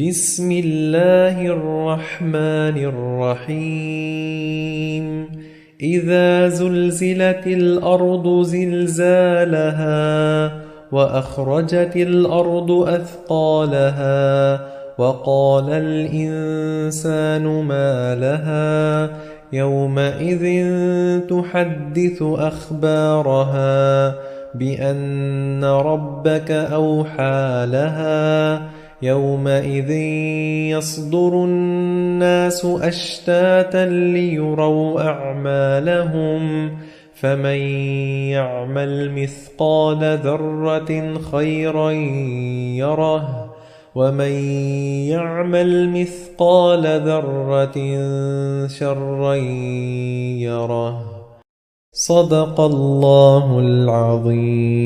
بسم الله الرحمن الرحيم إذا زلزلت الأرض زلزالها وأخرجت الأرض أثقالها وقال الإنسان ما لها يومئذ تحدث أخبارها بأن ربك أوحى لها يومئذ يصدر الناس أشتاتا ليروا أعمالهم فمن يعمل مثقال ذرة خيرا يره ومن يعمل مثقال ذرة شرا يره. صدق الله العظيم.